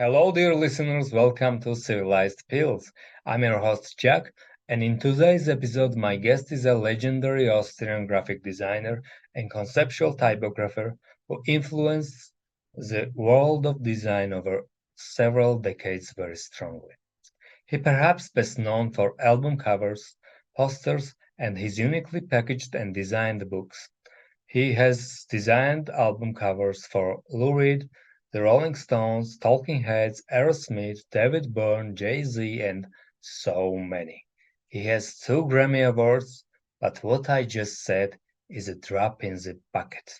Hello, dear listeners. Welcome to Civilized Pills. I'm your host, Jack, and in today's episode, my guest is a legendary Austrian graphic designer and conceptual typographer who influenced the world of design over several decades very strongly. He perhaps best known for album covers, posters, and his uniquely packaged and designed books. He has designed album covers for Lou Reed, the Rolling Stones, Talking Heads, Aerosmith, David Byrne, Jay-Z, and so many. He has 2 Grammy Awards, but what I just said is a drop in the bucket.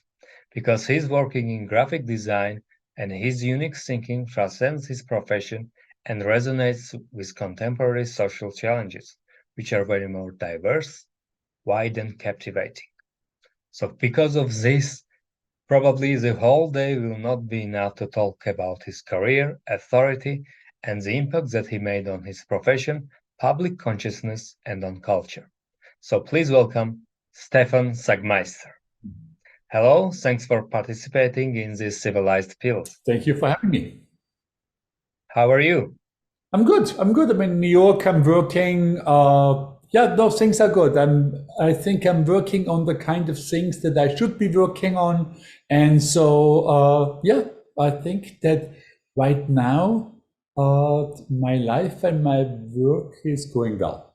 Because he's working in graphic design and his unique thinking transcends his profession and resonates with contemporary social challenges, which are very more diverse, wide, and captivating. So because of this, probably the whole day will not be enough to talk about his career, authority, and the impact that he made on his profession, public consciousness, and on culture. So please welcome Stefan Sagmeister. Hello, thanks for participating in this Civilized Pills. Thank you for having me. How are you? I'm good. I'm in New York. I'm working. Things are good. I think I'm working on the kind of things that I should be working on. And so, I think that right now, my life and my work is going well.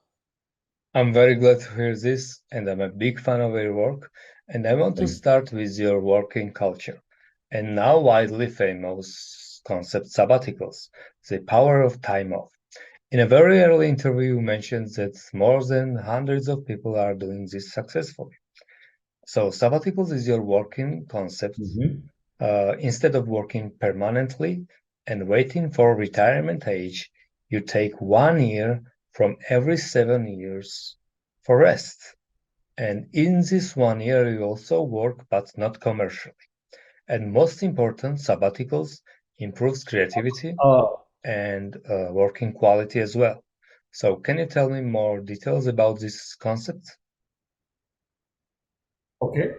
I'm very glad to hear this, and I'm a big fan of your work. And I want to start with your working culture, and now widely famous concept sabbaticals, the power of time off. In a very early interview, you mentioned that more than hundreds of people are doing this successfully. So sabbaticals is your working concept. Instead of working permanently and waiting for retirement age, you take 1 year from every 7 years for rest. And in this 1 year, you also work, but not commercially. And most important, sabbaticals improves creativity and working quality as well. So can you tell me more details about this concept? Okay.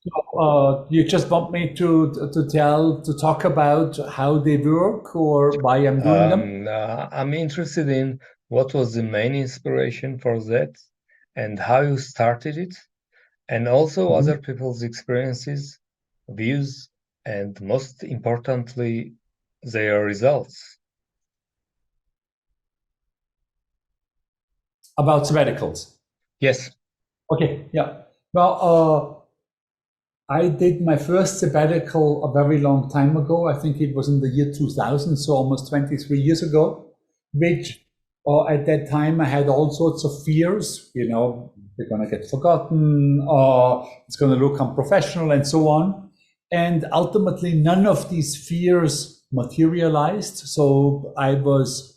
So, you just want me to talk about how they work or why I'm doing them? I'm interested in what was the main inspiration for that and how you started it, and also other people's experiences, views, and most importantly, their results. About sabbaticals. Yes. Okay, yeah. Well, I did my first sabbatical a very long time ago. I think it was in the year 2000, so almost 23 years ago, which at that time I had all sorts of fears, they're going to get forgotten, or it's going to look unprofessional and so on. And ultimately, none of these fears materialized. So I was,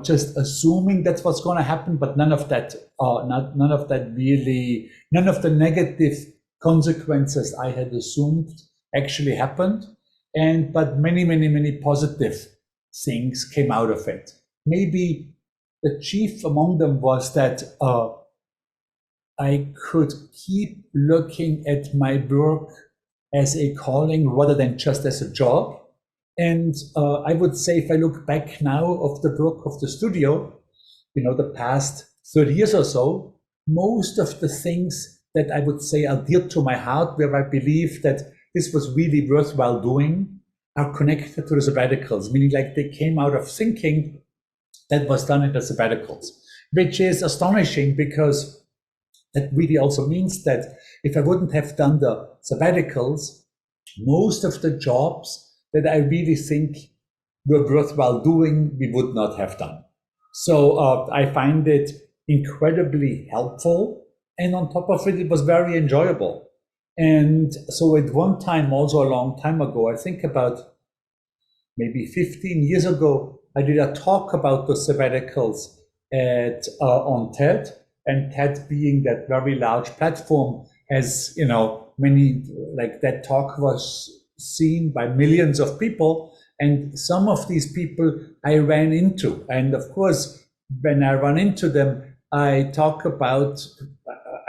just assuming that's what's going to happen, but none of that none of the negative consequences I had assumed actually happened. But many positive things came out of it. Maybe the chief among them was that I could keep looking at my work as a calling rather than just as a job. And I would say, if I look back now of the work of the studio, the past 30 years or so, most of the things that I would say are dear to my heart, where I believe that this was really worthwhile doing, are connected to the sabbaticals, meaning like they came out of thinking that was done in the sabbaticals, which is astonishing because that really also means that if I wouldn't have done the sabbaticals, most of the jobs that I really think were worthwhile doing, we would not have done. So I find it incredibly helpful. And on top of it, it was very enjoyable. And so at one time, also a long time ago, I think about maybe 15 years ago, I did a talk about the sabbaticals on TED, and TED being that very large platform has, many, like that talk was seen by millions of people. And some of these people I ran into. And of course, when I run into them, I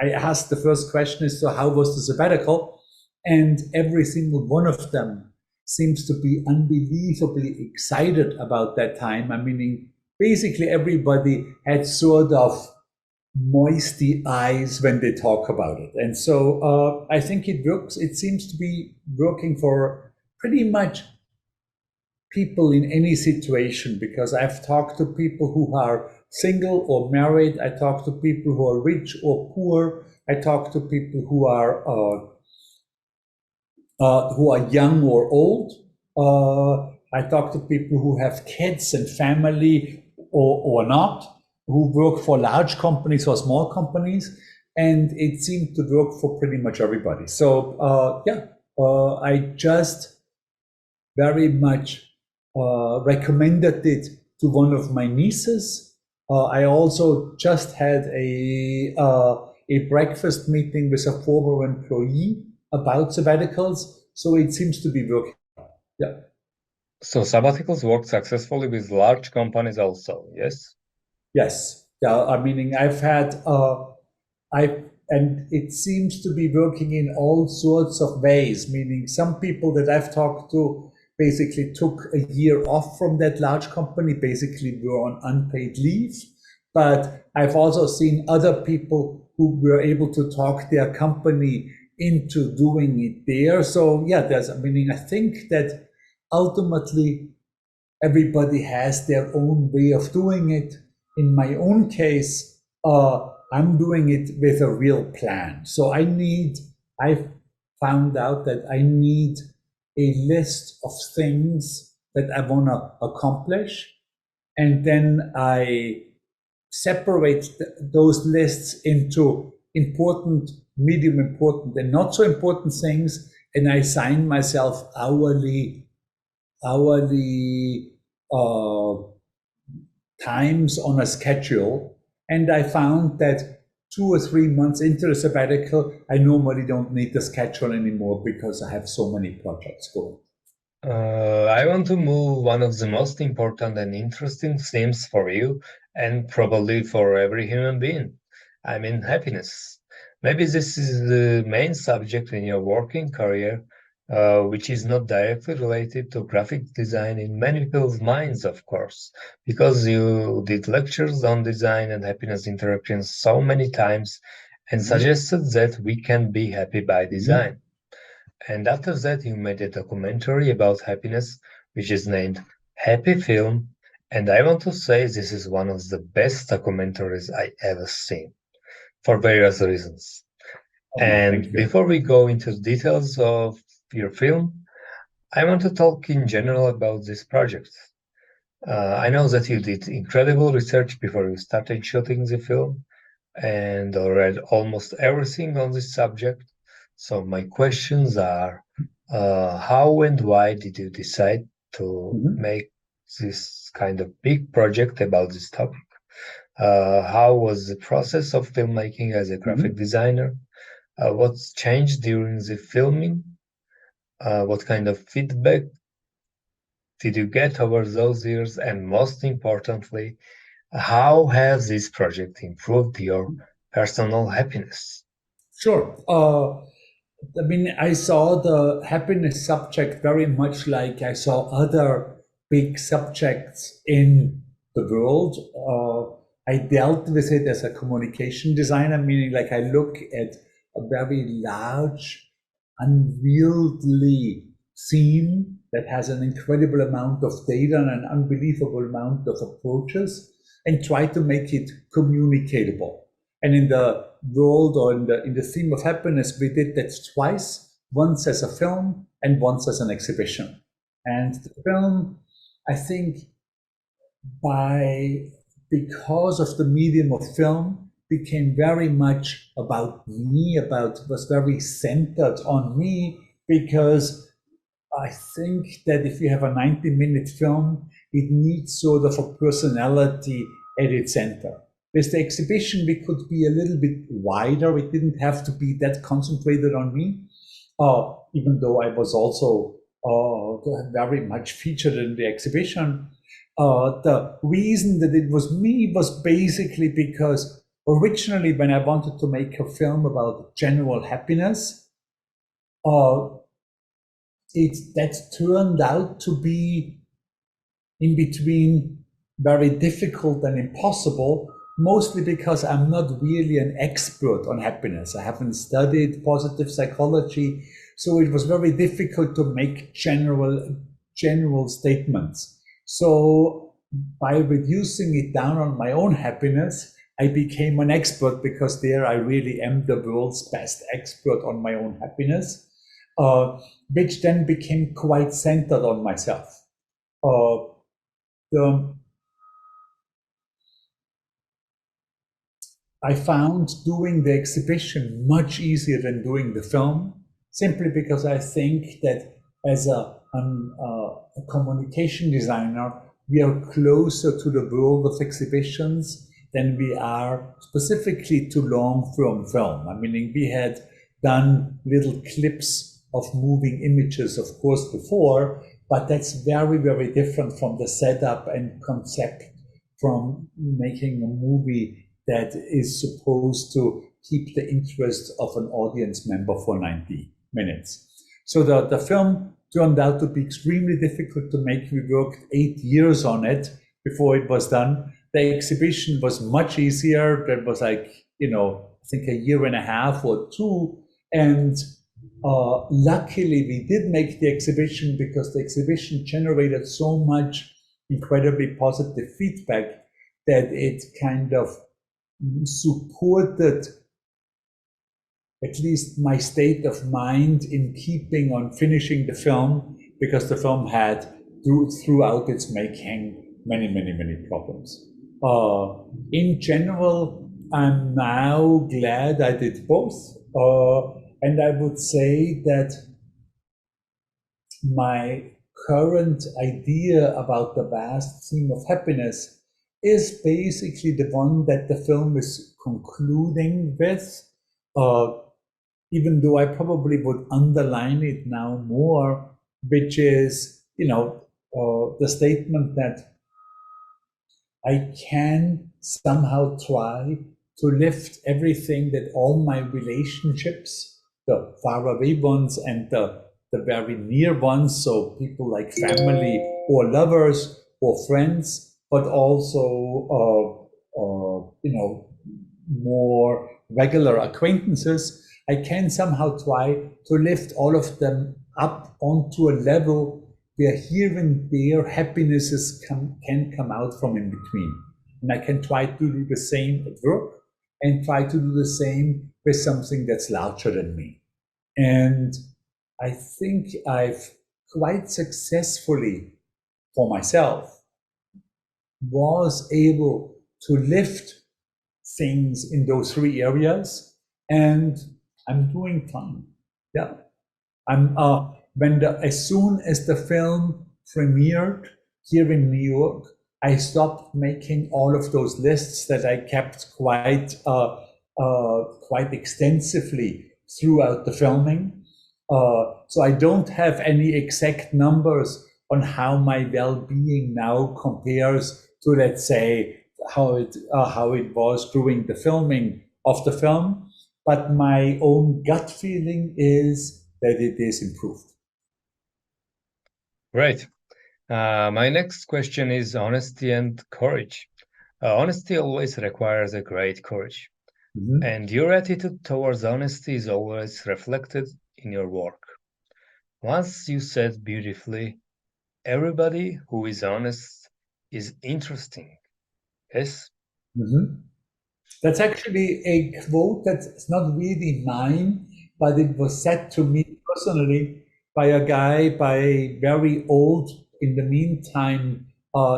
asked the first question is, so how was the sabbatical? And every single one of them seems to be unbelievably excited about that time. I mean, basically everybody had sort of moisty eyes when they talk about it. And so I think it works. It seems to be working for pretty much people in any situation, because I've talked to people who are single or married. I talk to people who are rich or poor. I talk to people who are young or old. I talk to people who have kids and family or not, who work for large companies or small companies, and it seemed to work for pretty much everybody. So I just very much recommended it to one of my nieces. I also just had a breakfast meeting with a former employee about sabbaticals, so it seems to be working. Yeah. So Sabbaticals work successfully with large companies also, yes? Yes. Yeah. I mean, and it seems to be working in all sorts of ways, meaning some people that I've talked to basically took a year off from that large company, basically were on unpaid leave. But I've also seen other people who were able to talk their company into doing it there. So yeah, I think that ultimately everybody has their own way of doing it. In my own case, I'm doing it with a real plan. So I found out that I need a list of things that I want to accomplish. And then I separate those lists into important, medium important, and not so important things. And I assign myself hourly uh, times on a schedule. And I found that 2 or 3 months into the sabbatical, I normally don't need the schedule anymore because I have so many projects going. I want to move one of the most important and interesting themes for you, and probably for every human being. I mean, happiness. Maybe this is the main subject in your working career, which is not directly related to graphic design in many people's minds, of course, because you did lectures on design and happiness interactions so many times and suggested that we can be happy by design. And after that, you made a documentary about happiness, which is named Happy Film. And I want to say this is one of the best documentaries I ever seen for various reasons. And before we go into the details of your film, I want to talk in general about this project. I know that you did incredible research before you started shooting the film and read almost everything on this subject. So my questions are, how and why did you decide to make this kind of big project about this topic? How was the process of filmmaking as a graphic designer? What's changed during the filming? What kind of feedback did you get over those years? And most importantly, how has this project improved your personal happiness? Sure. I saw the happiness subject very much like I saw other big subjects in the world. I dealt with it as a communication designer, meaning like I look at a very large, unwieldy scene that has an incredible amount of data and an unbelievable amount of approaches and try to make it communicatable. And in the world or in the theme of happiness, we did that twice, once as a film and once as an exhibition. And the film, I think, because of the medium of film, became very much about me, was very centered on me, because I think that if you have a 90-minute film, it needs sort of a personality at its center. With the exhibition, we could be a little bit wider. It didn't have to be that concentrated on me, even though I was also very much featured in the exhibition. The reason that it was me was basically because originally when I wanted to make a film about general happiness, that turned out to be in between very difficult and impossible, mostly because I'm not really an expert on happiness. I haven't studied positive psychology, so it was very difficult to make general statements. So by reducing it down on my own happiness, I became an expert, because there I really am the world's best expert on my own happiness, which then became quite centered on myself. The I found doing the exhibition much easier than doing the film, simply because I think that as a communication designer, we are closer to the world of exhibitions than we are specifically to long-form film. I mean, we had done little clips of moving images, of course, before, but that's very, very different from the setup and concept from making a movie that is supposed to keep the interest of an audience member for 90 minutes. So the film turned out to be extremely difficult to make. We worked 8 years on it before it was done. The exhibition was much easier. That was like, I think a year and a half or two. And luckily we did make the exhibition, because the exhibition generated so much incredibly positive feedback that it kind of supported at least my state of mind in keeping on finishing the film, because the film had throughout its making many problems. In general, I'm now glad I did both, and I would say that my current idea about the vast theme of happiness is basically the one that the film is concluding with, even though I probably would underline it now more, which is, the statement that I can somehow try to lift everything that all my relationships, the faraway ones and the very near ones, so people like family or lovers or friends, but also, more regular acquaintances, I can somehow try to lift all of them up onto a level where here and there happinesses can come out from in between. And I can try to do the same at work and try to do the same with something that's larger than me. And I think I've quite successfully, for myself, was able to lift things in those three areas, and I'm doing fine. Yeah, I'm as soon as the film premiered here in New York, I stopped making all of those lists that I kept quite extensively throughout the filming. So I don't have any exact numbers on how my well-being now compares to, let's say, how it was during the filming of the film, but my own gut feeling is that it is improved. Great. My next question is honesty and courage. Honesty always requires a great courage, and your attitude towards honesty is always reflected in your work. Once you said beautifully, everybody who is honest is interesting. Yes? That's actually a quote that's not really mine, but it was said to me personally by a guy, very old, in the meantime,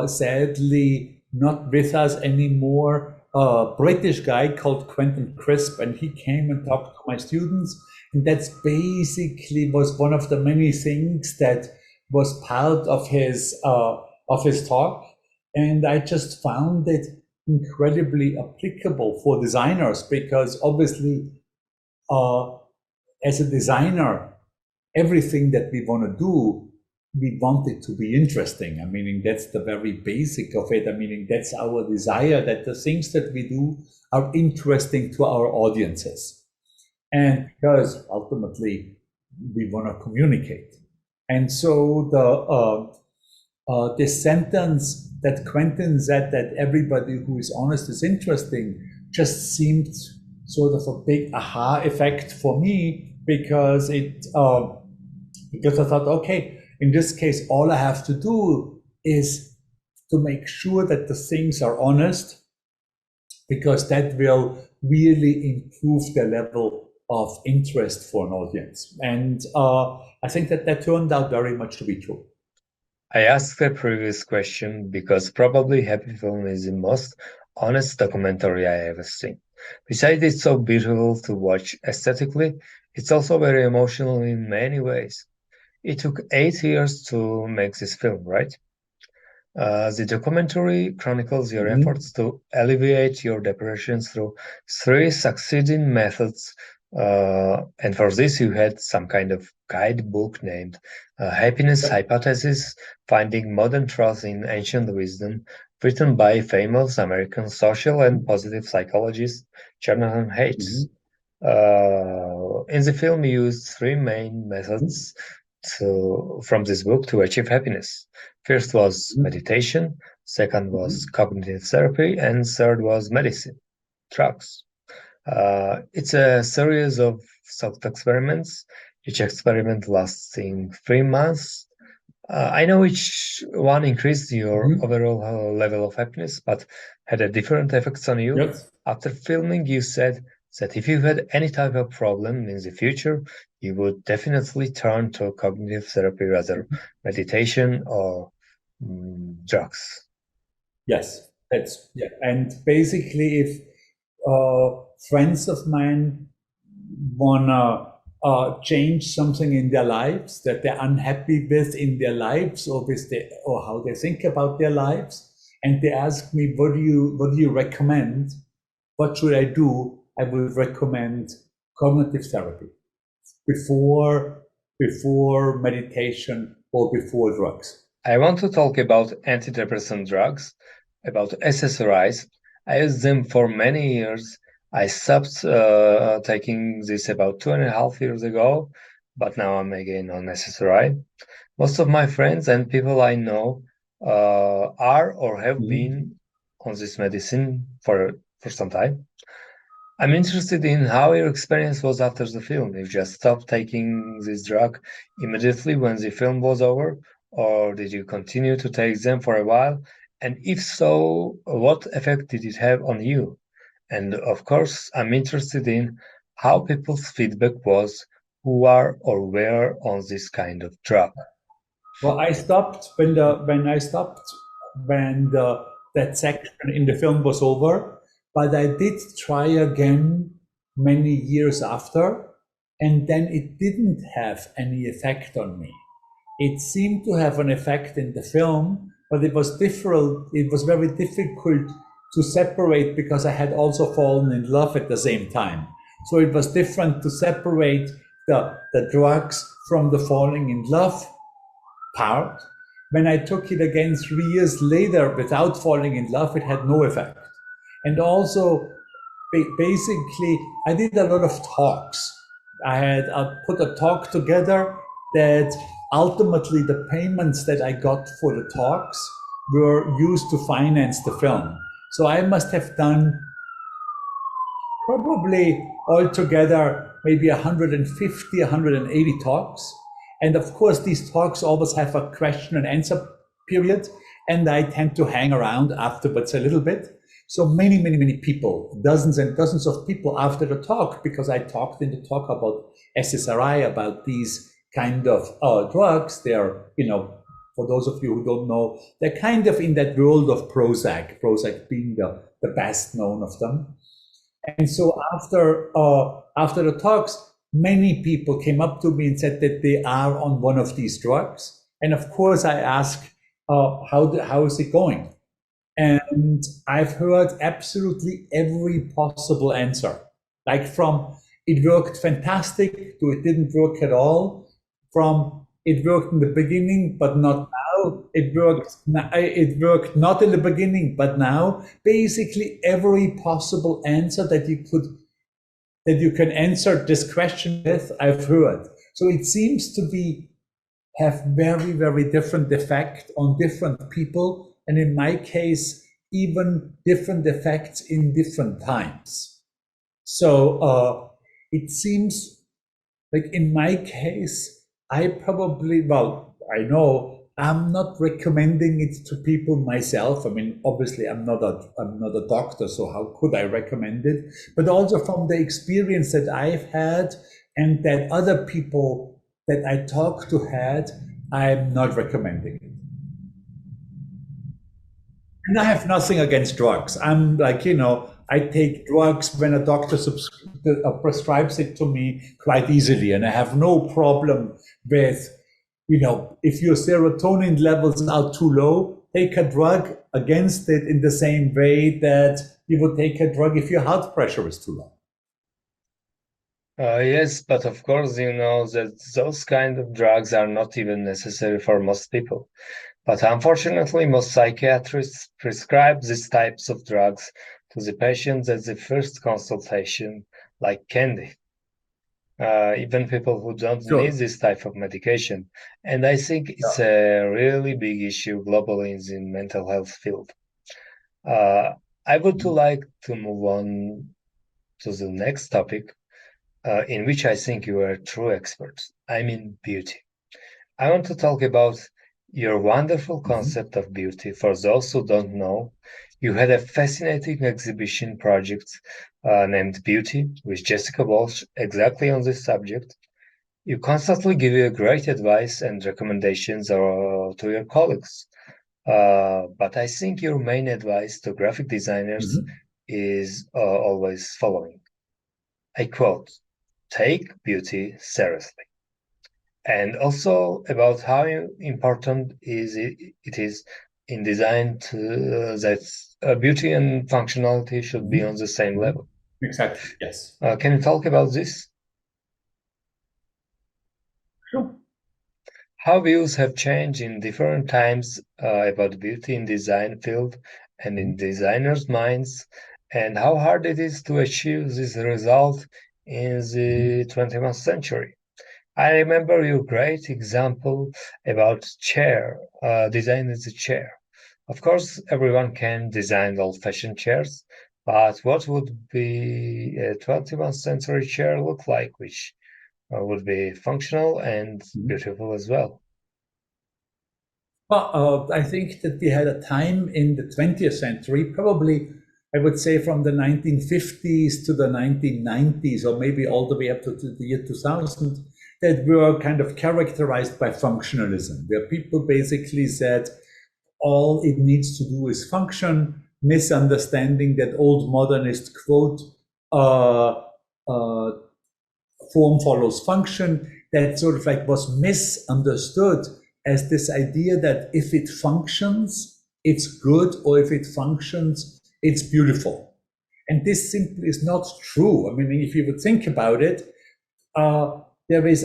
sadly not with us anymore, a British guy called Quentin Crisp, and he came and talked to my students. And that's basically was one of the many things that was part of his talk. And I just found it incredibly applicable for designers, because obviously, as a designer, everything that we want to do, we want it to be interesting. I mean, that's the very basic of it. I mean, that's our desire, that the things that we do are interesting to our audiences. And because ultimately we want to communicate. And so the sentence that Quentin said that everybody who is honest is interesting just seemed sort of a big aha effect for me because because I thought, okay, in this case, all I have to do is to make sure that the things are honest, because that will really improve the level of interest for an audience. And I think that that turned out very much to be true. I asked the previous question because probably Happy Film is the most honest documentary I ever seen. Besides it's so beautiful to watch aesthetically, it's also very emotional in many ways. It took 8 years to make this film, right? The documentary chronicles your efforts to alleviate your depression through three succeeding methods, and for this you had some kind of guidebook named Happiness Hypothesis: Finding Modern Truth in Ancient Wisdom, written by famous American social and positive psychologist Jonathan Haidt. In the film, you used three main methods from this book to achieve happiness. First was meditation, second was cognitive therapy, and third was medicine, drugs. It's a series of thought experiments, each experiment lasting 3 months. I know each one increased your overall level of happiness, but had a different effects on you. Yes. After filming, you said that if you had any type of problem in the future, you would definitely turn to cognitive therapy rather meditation or drugs. Yes, that's yeah. And basically, if friends of mine wanna change something in their lives that they're unhappy with in their lives, or or how they think about their lives, and they ask me, what do you recommend? What should I do? I would recommend cognitive therapy before meditation or before drugs. I want to talk about antidepressant drugs, about SSRIs. I used them for many years. I stopped taking this about 2.5 years ago, but now I'm again on SSRI. Most of my friends and people I know are or have been on this medicine for some time. I'm interested in how your experience was after the film. You just stopped taking this drug immediately when the film was over, or did you continue to take them for a while? And if so, what effect did it have on you? And of course, I'm interested in how people's feedback was who are or were on this kind of drug. Well, I stopped when that section in the film was over, but I did try again many years after, and then it didn't have any effect on me. It seemed to have an effect in the film, but it was different. It was very difficult to separate because I had also fallen in love at the same time. So it was different to separate the drugs from the falling in love part. When I took it again 3 years later without falling in love, it had no effect. And also, basically, I did a lot of talks. I put a talk together that ultimately the payments that I got for the talks were used to finance the film. So I must have done probably altogether maybe 150, 180 talks. And of course, these talks always have a question and answer period, and I tend to hang around afterwards a little bit. So many people, dozens and dozens of people after the talk, because I talked in the talk about SSRI, about these kind of drugs. They're, for those of you who don't know, they're kind of in that world of Prozac being the best known of them. And so after the talks, many people came up to me and said that they are on one of these drugs. And of course, I asked, how is it going? And I've heard absolutely every possible answer, like from it worked fantastic to it didn't work at all, from it worked in the beginning but not now, it worked not in the beginning but now. Basically every possible answer that you can answer this question with, I've heard. So it seems to be have very, very different effect on different people. And in my case, even different effects in different times. So it seems like in my case, I probably, well, I know I'm not recommending it to people myself. I mean, obviously, I'm not a doctor, so how could I recommend it? But also from the experience that I've had and that other people that I talk to had, I'm not recommending it. And I have nothing against drugs. I'm like, I take drugs when a doctor prescribes it to me quite easily. And I have no problem with, if your serotonin levels are too low, take a drug against it in the same way that you would take a drug if your heart pressure is too low. Yes, but of course, you know that those kind of drugs are not even necessary for most people. But unfortunately, most psychiatrists prescribe these types of drugs to the patients at the first consultation, like candy. Even people who don't need Sure. this type of medication. And I think it's Yeah. a really big issue globally in the mental health field. I would like to move on to the next topic, in which I think you are a true expert. I mean, beauty. I want to talk about your wonderful concept of beauty. For those who don't know, you had a fascinating exhibition project named Beauty with Jessica Walsh exactly on this subject. You constantly give you great advice and recommendations to your colleagues. But I think your main advice to graphic designers Mhm. is always following. I quote, take beauty seriously. And also about how important it is in design that beauty and functionality should be on Mhm. the same Mhm. level. Exactly. Yes. Can you talk about this? Sure. How views have changed in different times about beauty in design field and in designers' minds, and how hard it is to achieve this result in the 21st century. I remember your great example about chair, designing the chair. Of course, everyone can design old-fashioned chairs, but what would be a 21st century chair look like, which would be functional and Mhm. beautiful as well? Well, I think that we had a time in the 20th century, probably, I would say from the 1950s to the 1990s, or maybe all the way up to the year 2000, that were kind of characterized by functionalism, where people basically said all it needs to do is function, misunderstanding that old modernist quote, uh, uh, form follows function, that sort of like was misunderstood as this idea that if it functions, it's good, or if it functions, it's beautiful. And this simply is not true. I mean, if you would think about it, uh, there is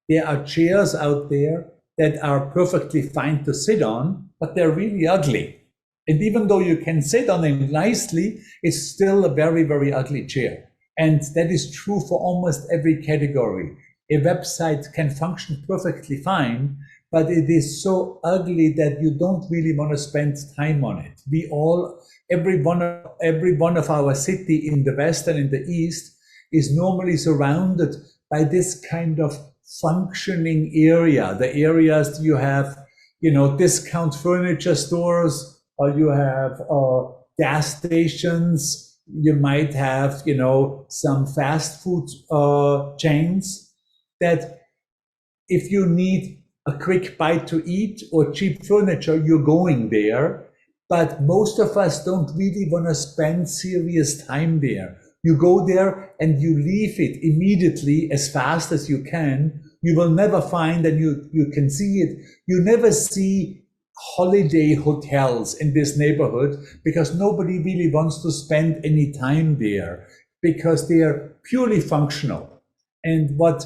there are chairs out there that are perfectly fine to sit on, but they're really ugly. And even though you can sit on them nicely, it's still a very, very ugly chair. And that is true for almost every category. A website can function perfectly fine, but it is so ugly that you don't really want to spend time on it. We all, every one of our city in the West and in the East is normally surrounded by this kind of functioning area. The areas you have, discount furniture stores, or you have gas stations. You might have, some fast food chains that if you need a quick bite to eat or cheap furniture, you're going there. But most of us don't really want to spend serious time there. You go there and you leave it immediately as fast as you can. You will never find, and you can see it, you never see holiday hotels in this neighborhood because nobody really wants to spend any time there because they are purely functional. And what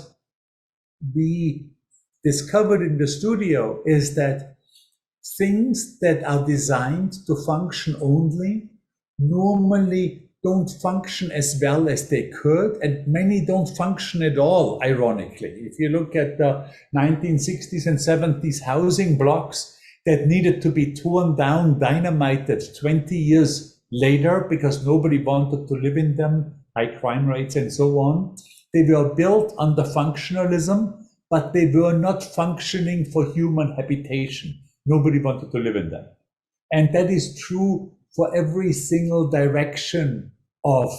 we discovered in the studio is that things that are designed to function only normally don't function as well as they could, and many don't function at all, ironically. If you look at the 1960s and 70s housing blocks that needed to be torn down, dynamited 20 years later because nobody wanted to live in them, high crime rates and so on, they were built under functionalism, but they were not functioning for human habitation. Nobody wanted to live in them. And that is true for every single direction of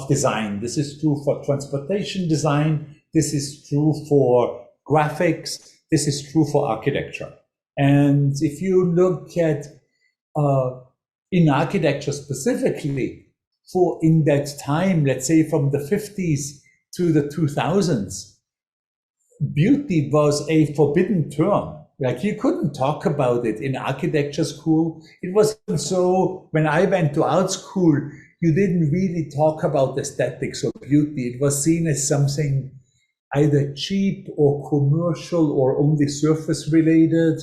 design. This is true for transportation design. This is true for graphics. This is true for architecture. And if you look at in architecture specifically, for in that time, let's say from the 50s to the 2000s, beauty was a forbidden term. Like, you couldn't talk about it in architecture school. It wasn't so, when I went to art school, you didn't really talk about aesthetics or beauty. It was seen as something either cheap or commercial or only surface related,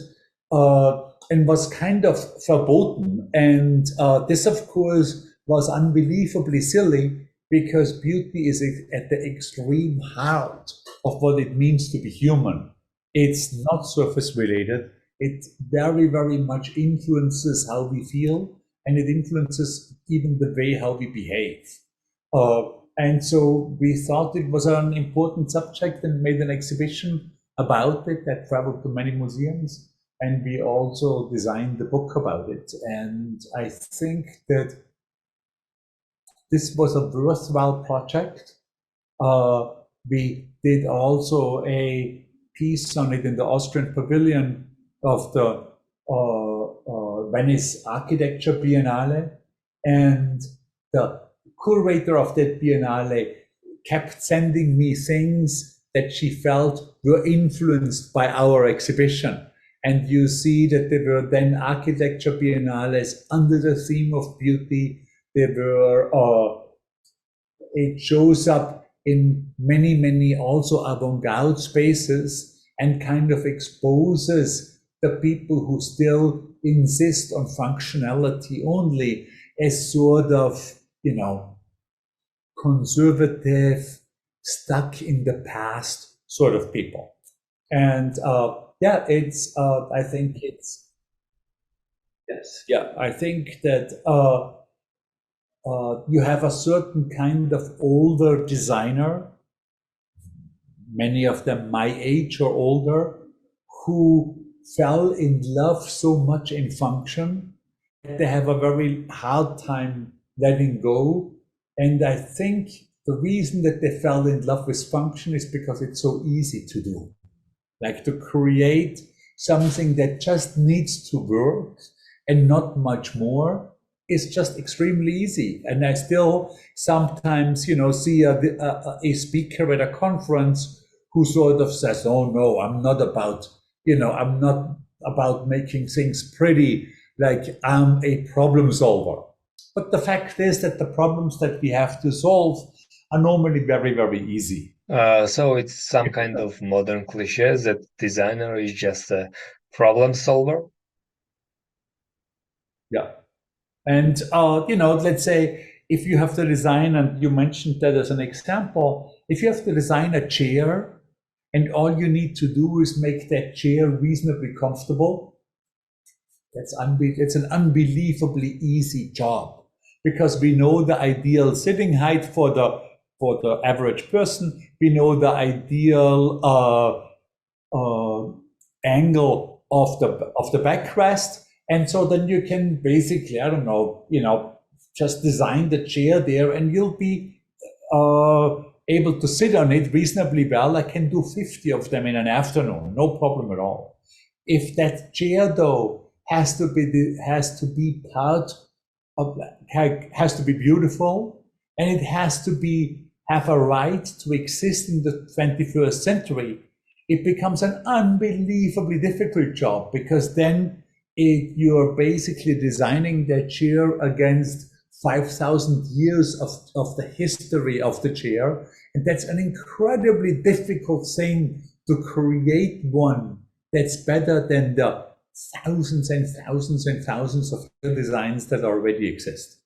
and was kind of verboten. And this, of course, was unbelievably silly, because beauty is at the extreme heart of what it means to be human. It's not surface related. It very, very much influences how we feel, and it influences even the way how we behave. And so we thought it was an important subject and made an exhibition about it that traveled to many museums. And we also designed the book about it. And I think that this was a worthwhile project. We did also a piece on it in the Austrian pavilion of the Venice Architecture Biennale. And the curator of that Biennale kept sending me things that she felt were influenced by our exhibition. And you see that there were then architecture biennales under the theme of beauty. There were, it shows up in many, many also avant-garde spaces, and kind of exposes the people who still insist on functionality only as sort of, you know, conservative, stuck in the past sort of people. And yeah, it's, I think it's, yes, yeah, I think that you have a certain kind of older designer, many of them my age or older, who fell in love so much in function that they have a very hard time letting go. And I think the reason that they fell in love with function is because it's so easy to do. Like, to create something that just needs to work and not much more is just extremely easy. And I still sometimes, you know, see a speaker at a conference who sort of says, oh no, I'm not about, you know, I'm not about making things pretty, like I'm a problem solver. But the fact is that the problems that we have to solve are normally very, very easy. So it's some kind of modern cliché that designer is just a problem solver? Yeah. And, you know, let's say if you have to design, and you mentioned that as an example, if you have to design a chair and all you need to do is make that chair reasonably comfortable, it's an unbelievably easy job, because we know the ideal sitting height for the average person. We know the ideal angle of the backrest. And so then you can basically, I don't know, you know, just design the chair there, and you'll be able to sit on it reasonably well. I can do 50 of them in an afternoon, no problem at all. If that chair, though, has to be part of, has to be beautiful, and it has to have a right to exist in the 21st century, it becomes an unbelievably difficult job, because then you're basically designing that chair against 5,000 years of the history of the chair. And that's an incredibly difficult thing, to create one that's better than the thousands and thousands and thousands of designs that already exist.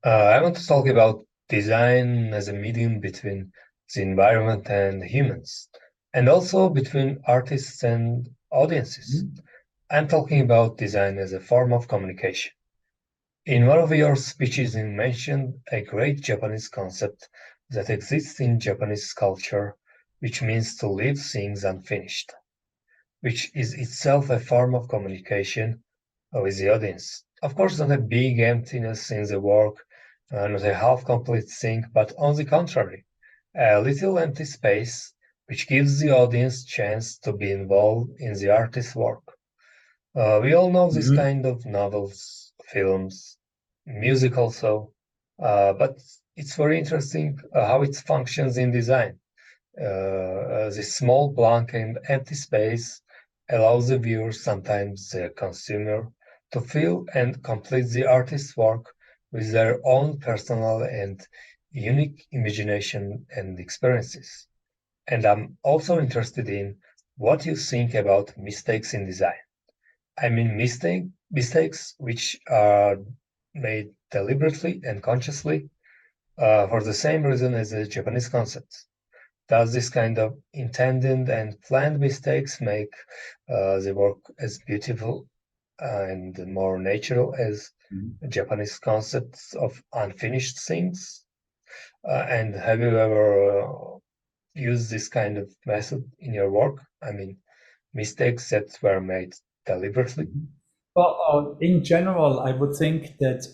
I want to talk about design as a medium between the environment and humans, and also between artists and audiences. I'm talking about design as a form of communication. In one of your speeches, you mentioned a great Japanese concept that exists in Japanese culture, which means to leave things unfinished, which is itself a form of communication with the audience. Of course, not a big emptiness in the work, not a half-complete thing, but on the contrary, a little empty space which gives the audience chance to be involved in the artist's work. We all know this kind of novels, films, music also, but it's very interesting how it functions in design. This small blank and empty space allows the viewer, sometimes the consumer, to feel and complete the artist's work with their own personal and unique imagination and experiences. And I'm also interested in what you think about mistakes in design. I mean, mistakes which are made deliberately and consciously for the same reason as the Japanese concepts. Does this kind of intended and planned mistakes make the work as beautiful and more natural as Japanese concepts of unfinished things? And have you ever used this kind of method in your work? I mean, mistakes that were made deliberately? Well, in general, I would think that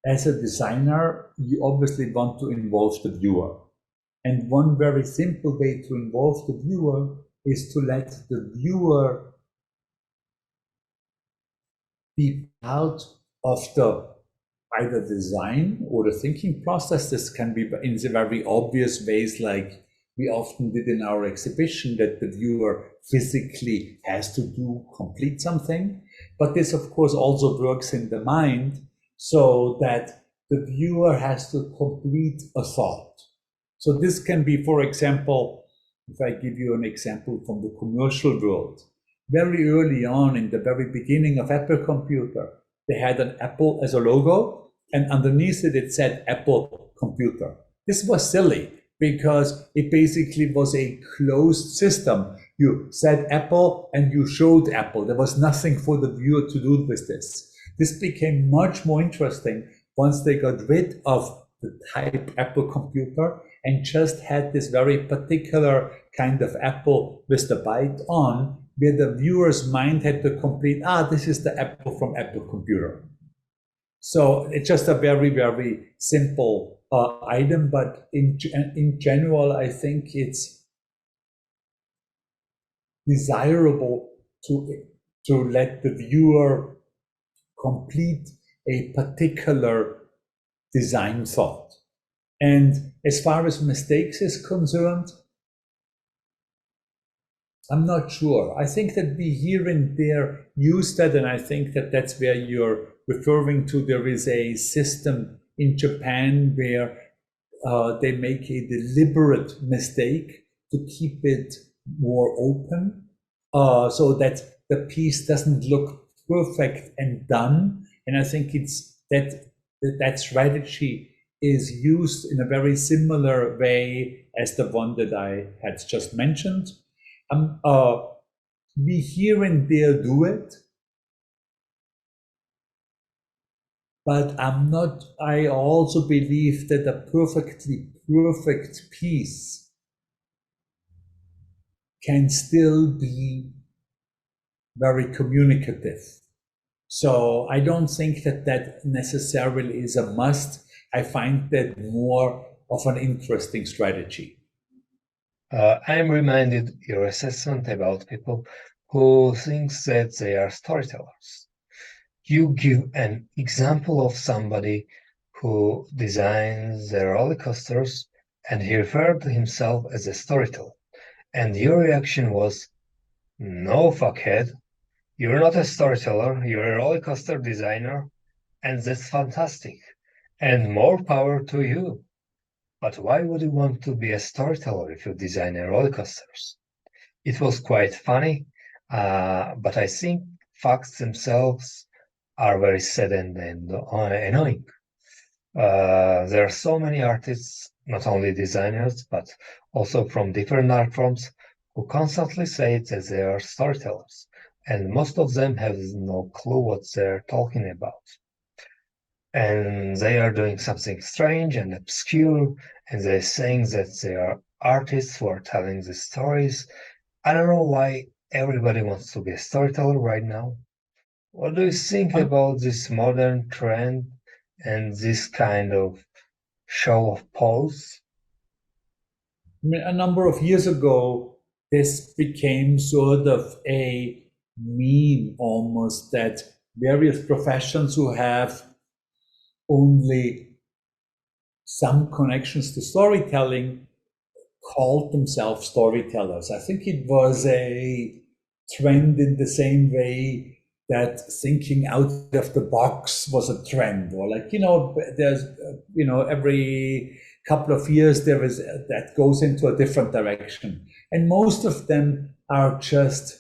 as a designer, you obviously want to involve the viewer. And one very simple way to involve the viewer is to let the viewer be part of the either design or the thinking process. This can be in the very obvious ways, like we often did in our exhibition, that the viewer physically has to complete something. But this, of course, also works in the mind, so that the viewer has to complete a thought. So this can be, for example, if I give you an example from the commercial world, very early on in the very beginning of Apple Computer, they had an apple as a logo, and underneath it said Apple Computer. This was silly because it basically was a closed system. You said Apple and you showed Apple. There was nothing for the viewer to do with this. This became much more interesting once they got rid of the type Apple Computer and just had this very particular kind of apple with the bite on, where the viewer's mind had to complete, this is the apple from Apple Computer. So it's just a very, very simple item, but in general, I think it's desirable to let the viewer complete a particular design thought. And as far as mistakes is concerned, I'm not sure. I think that we here and there use that, and I think that that's where you're referring to. There is a system in Japan where they make a deliberate mistake to keep it more open, so that the piece doesn't look perfect and done. And I think it's that strategy is used in a very similar way as the one that I had just mentioned. We here and there do it, but I also believe that a perfectly perfect piece can still be very communicative. So I don't think that necessarily is a must. I find that more of an interesting strategy. I am reminded your assessment about people who think that they are storytellers. You give an example of somebody who designs the roller coasters and he referred to himself as a storyteller. And your reaction was, no, fuckhead, you're not a storyteller, you're a roller coaster designer, and that's fantastic. And more power to you. But why would you want to be a storyteller if you design roller coasters? It was quite funny. But I think facts themselves are very sad and annoying. There are so many artists, not only designers, but also from different art forms, who constantly say that they are storytellers, and most of them have no clue what they're talking about. And they are doing something strange and obscure, and they're saying that they are artists who are telling the stories. I don't know why everybody wants to be a storyteller right now. What do you think Um, about this modern trend and this kind of show of pose? I mean, a number of years ago, this became sort of a meme almost that various professions who have only some connections to storytelling called themselves storytellers. I think it was a trend in the same way that thinking out of the box was a trend, or like, there's, every couple of years there is that goes into a different direction. And most of them are just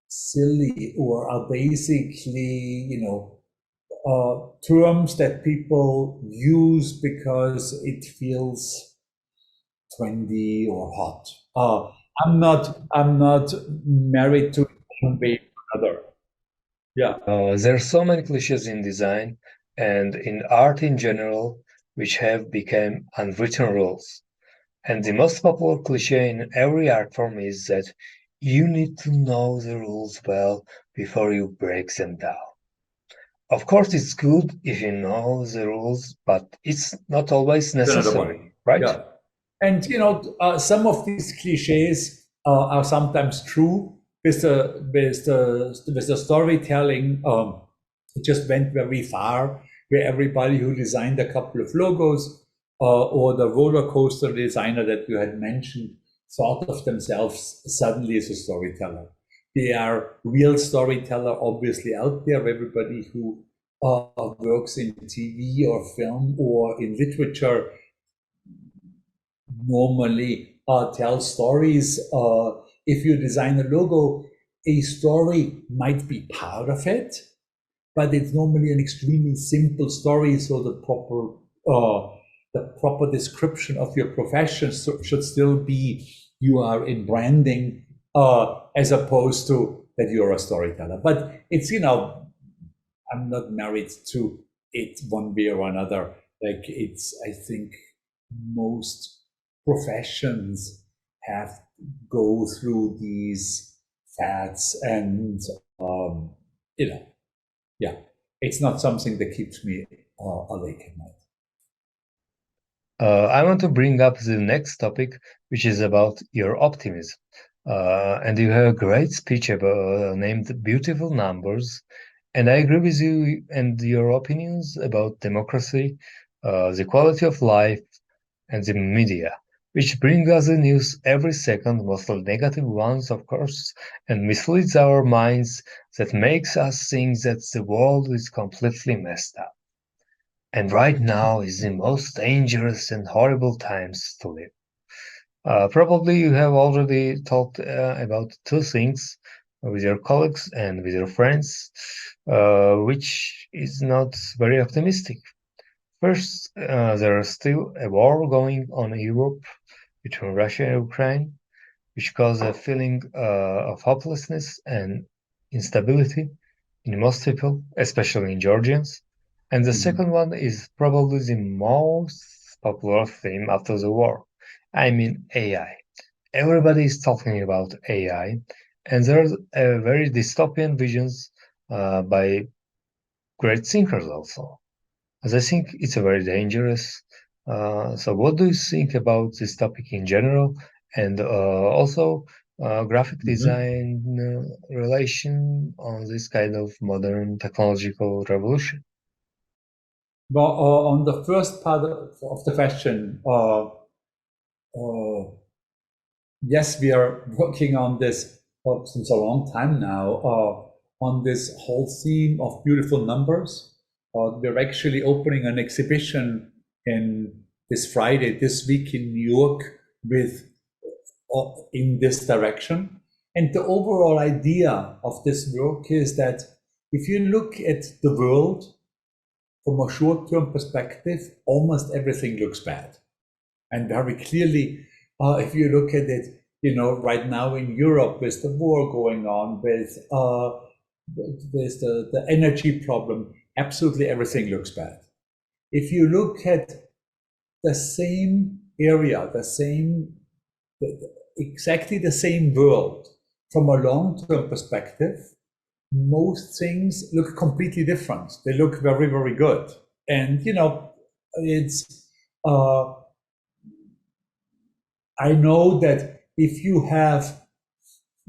silly or are basically, terms that people use because it feels trendy or hot. I'm not married to one way or another. Yeah. There are so many cliches in design and in art in general, which have become unwritten rules. And the most popular cliche in every art form is that you need to know the rules well before you break them down. Of course, it's good if you know the rules, but it's not always It's another one. necessary, right? Yeah. And some of these cliches are sometimes true. With the storytelling, it just went very far. Where everybody who designed a couple of logos, or the roller coaster designer that you had mentioned, thought of themselves suddenly as a storyteller. They are real storyteller, obviously out there. Everybody who works in TV or film or in literature normally tell stories. If you design a logo, a story might be part of it, but it's normally an extremely simple story. So the proper description of your profession should still be you are in branding, as opposed to that you're a storyteller. But it's, I'm not married to it one way or another. Like, I think most professions have go through these fads, and um, you know, yeah, it's not something that keeps me awake at night. I want to bring up the next topic, which is about your optimism. And you have a great speech about, named Beautiful Numbers. And I agree with you and your opinions about democracy, the quality of life, and the media, which bring us the news every second, mostly negative ones, of course, and misleads our minds that makes us think that the world is completely messed up. And right now is the most dangerous and horrible times to live. Probably you have already talked about two things with your colleagues and with your friends, which is not very optimistic. First, there is still a war going on in Europe between Russia and Ukraine, which causes a feeling of hopelessness and instability in most people, especially in Georgians. And the Mhm. second one is probably the most popular theme after the war. I mean AI. Everybody is talking about AI, and there's a very dystopian visions by great thinkers also. As I think it's a very dangerous. So, what do you think about this topic in general, and also graphic Mhm. design relation on this kind of modern technological revolution? Well, on the first part of the question, uh, yes, we are working on this since a long time now, on this whole theme of beautiful numbers. We're actually opening an exhibition in this Friday, this week in New York, with in this direction. And the overall idea of this work is that if you look at the world from a short-term perspective, almost everything looks bad. And very clearly, if you look at it, right now in Europe with the war going on, with the energy problem, absolutely everything looks bad. If you look at the same area, exactly the same world from a long-term perspective, most things look completely different. They look very, very good. And, it's, I know that if you have,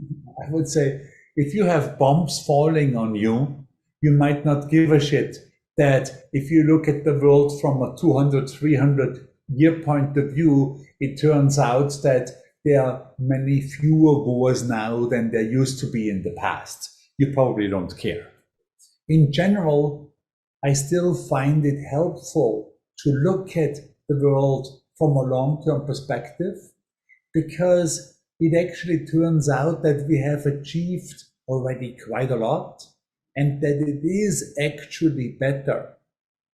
I would say, if you have bombs falling on you, you might not give a shit that if you look at the world from a 200, 300 year point of view, it turns out that there are many fewer wars now than there used to be in the past. You probably don't care. In general, I still find it helpful to look at the world from a long-term perspective, because it actually turns out that we have achieved already quite a lot, and that it is actually better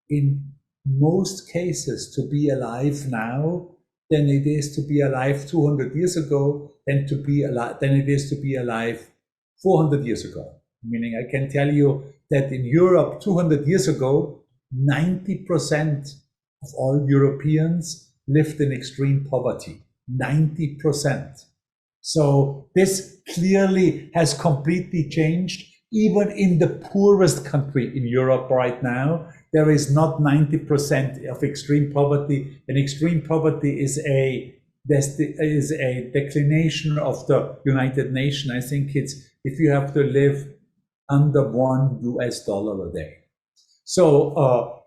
in most cases to be alive now than it is to be alive 200 years ago than it is to be alive 400 years ago. Meaning, I can tell you that in Europe 200 years ago, 90% of all Europeans lived in extreme poverty. 90%. So this clearly has completely changed. Even in the poorest country in Europe right now, there is not 90% of extreme poverty. And extreme poverty is a declination of the United Nations. I think it's if you have to live under $1 a day. So,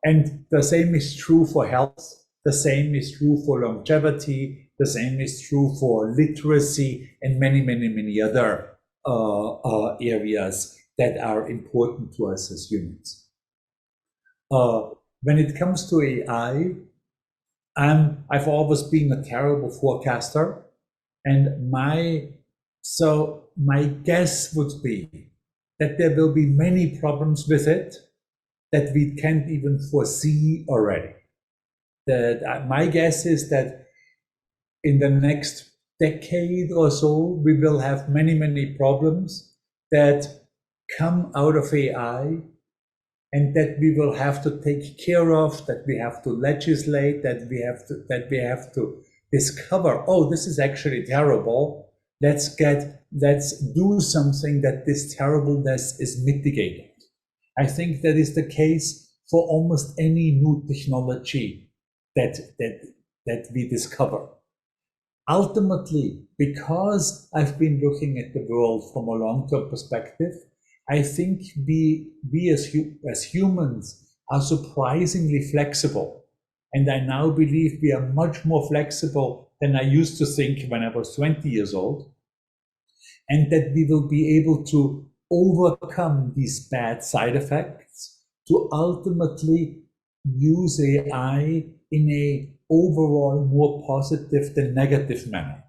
and the same is true for health. The same is true for longevity. The same is true for literacy and many, many, many other areas that are important to us as humans. When it comes to AI, I've always been a terrible forecaster, and my guess would be that there will be many problems with it that we can't even foresee already. That my guess is that in the next decade or so, we will have many, many problems that come out of AI, and that we will have to take care of, that we have to legislate, that we have to discover, oh, this is actually terrible. Let's do something that this terribleness is mitigated. I think that is the case for almost any new technology that we discover. Ultimately, because I've been looking at the world from a long-term perspective, I think we as humans are surprisingly flexible. And I now believe we are much more flexible than I used to think when I was 20 years old. And that we will be able to overcome these bad side effects to ultimately use AI in a overall more positive than negative manner.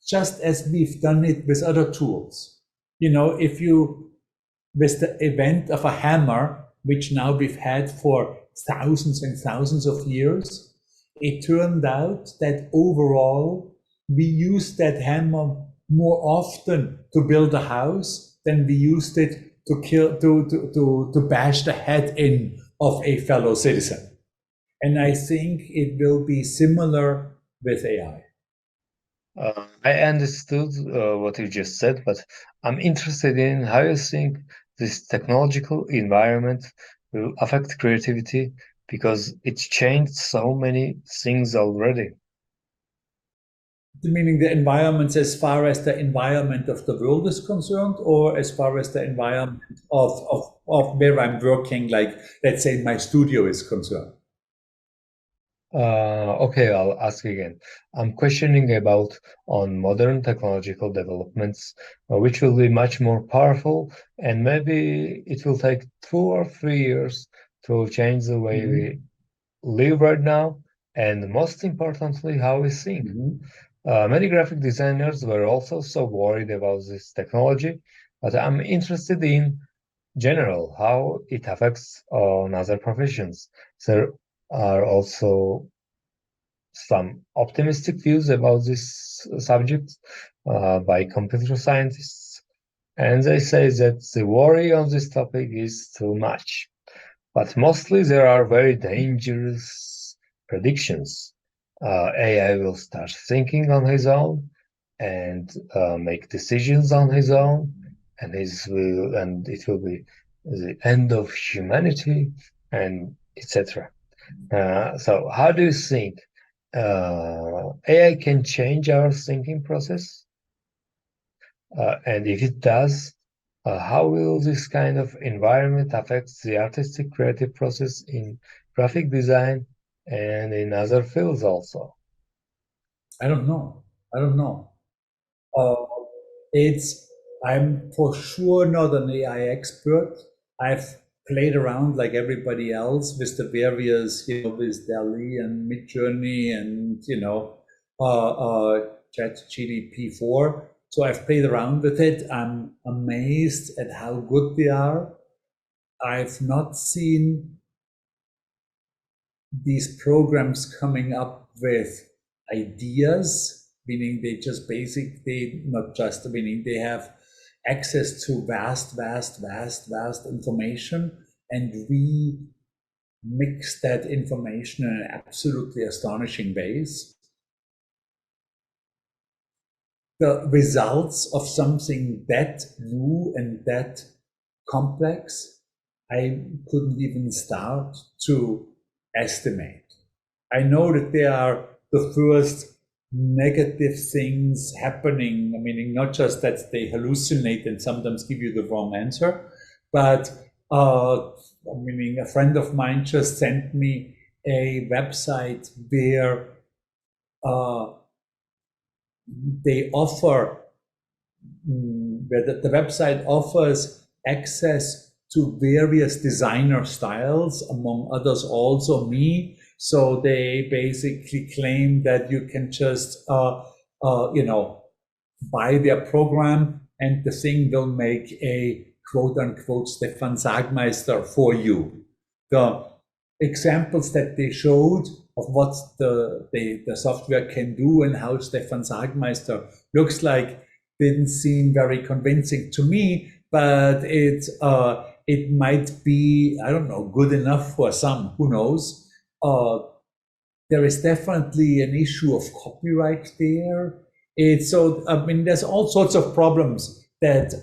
Just as we've done it with other tools. With the event of a hammer, which now we've had for thousands and thousands of years, it turned out that overall we used that hammer more often to build a house than we used it to bash the head in of a fellow citizen. And I think it will be similar with AI. I understood what you just said, but I'm interested in how you think this technological environment will affect creativity, because it's changed so many things already. Meaning the environments as far as the environment of the world is concerned, or as far as the environment of where I'm working, like let's say my studio is concerned? Okay, I'll ask again. I'm questioning about on modern technological developments, which will be much more powerful, and maybe it will take 2 or 3 years to change the way we live right now, and most importantly, how we think. Many graphic designers were also so worried about this technology, but I'm interested in general how it affects on other professions. There are also some optimistic views about this subject by computer scientists, and they say that the worry on this topic is too much. But mostly there are very dangerous predictions. AI will start thinking on his own and make decisions on his own, and it will be the end of humanity, and etc. So, how do you think AI can change our thinking process? And if it does, how will this kind of environment affect the artistic creative process in graphic design and in other fields also? I don't know. I don't know. Uh, it's I'm for sure not an AI expert. I've played around like everybody else with the various, with DALL-E and Midjourney and ChatGPT 4. So I've played around with it. I'm amazed at how good they are. I've not seen these programs coming up with ideas, meaning they have access to vast information, and we mix that information in an absolutely astonishing ways. The results of something that new and that complex, I couldn't even start to estimate. I know that there are the first negative things happening, meaning not just that they hallucinate and sometimes give you the wrong answer, but meaning a friend of mine just sent me a website where they offer, where the website offers access to various designer styles, among others also me. So they basically claim that you can just, buy their program and the thing will make a quote unquote Stefan Sagmeister for you. The examples that they showed of what the software can do and how Stefan Sagmeister looks like didn't seem very convincing to me, but it might be, I don't know, good enough for some, who knows. There is definitely an issue of copyright there. There's all sorts of problems that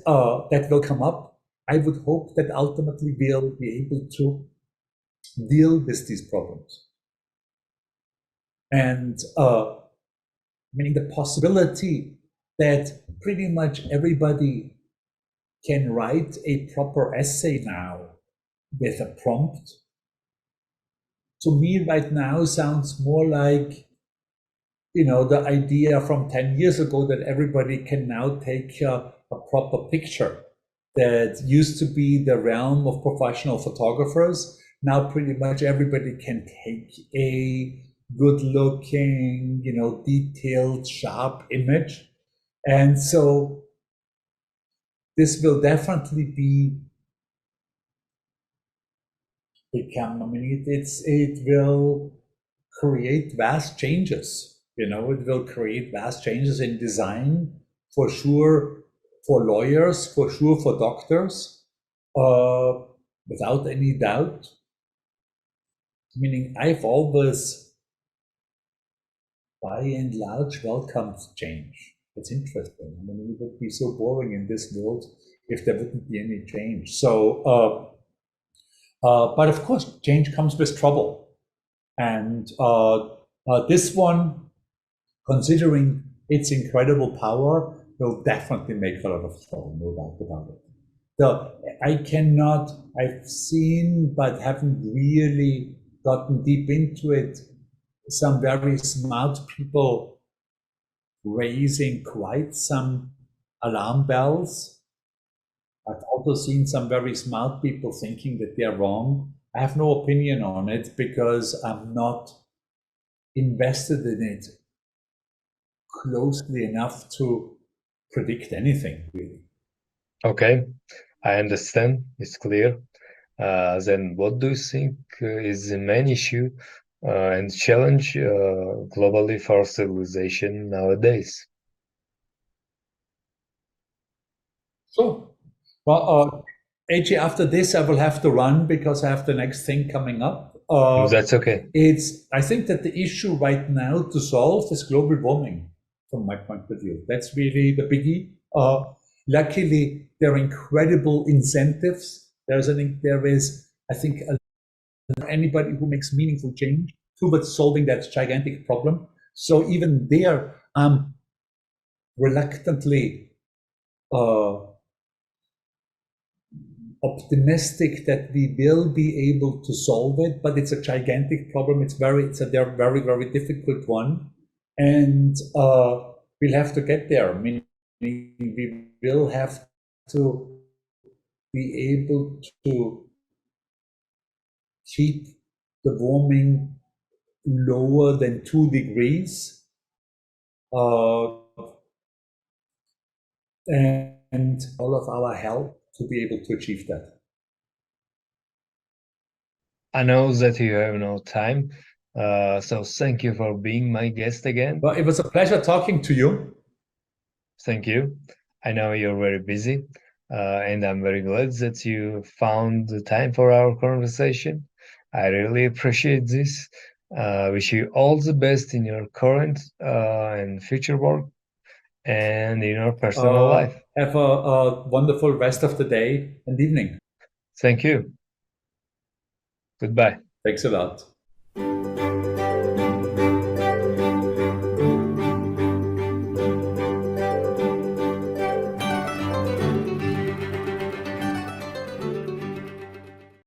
will come up. I would hope that ultimately we'll be able to deal with these problems. And meaning the possibility that pretty much everybody can write a proper essay now with a prompt, to me right now sounds more like, the idea from 10 years ago that everybody can now take a proper picture that used to be the realm of professional photographers. Now pretty much everybody can take a good looking, detailed, sharp image. And so this will definitely become, it will create vast changes. It will create vast changes in design, for sure, for lawyers, for sure, for doctors, without any doubt. Meaning, I've always, by and large, welcomed change. It's interesting. It would be so boring in this world if there wouldn't be any change. So, but of course, change comes with trouble. And this one, considering its incredible power, will definitely make a lot of trouble, no doubt about it. I've seen, but haven't really gotten deep into it, some very smart people raising quite some alarm bells. I've also seen some very smart people thinking that they're wrong. I have no opinion on it because I'm not invested in it closely enough to predict anything, really. Okay, I understand. It's clear. Then what do you think is the main issue and challenge globally for civilization nowadays? So, well, AJ, after this, I will have to run because I have the next thing coming up. That's okay. I think that the issue right now to solve is global warming, from my point of view. That's really the biggie. Luckily, there are incredible incentives. There is, I think, anybody who makes meaningful change towards solving that gigantic problem. So even there, I'm reluctantly optimistic that we will be able to solve it, but it's a gigantic problem. It's a very, very difficult one. And we'll have to get there. I mean, we will have to be able to keep the warming lower than 2 degrees. And all of our help to be able to achieve that. I know that you have no time, so thank you for being my guest again. Well, it was a pleasure talking to you. Thank you. I know you're very busy, and I'm very glad that you found the time for our conversation. I really appreciate this. Wish you all the best in your current and future work and in your personal life. Have a wonderful rest of the day and evening. Thank you. Goodbye. Thanks a lot.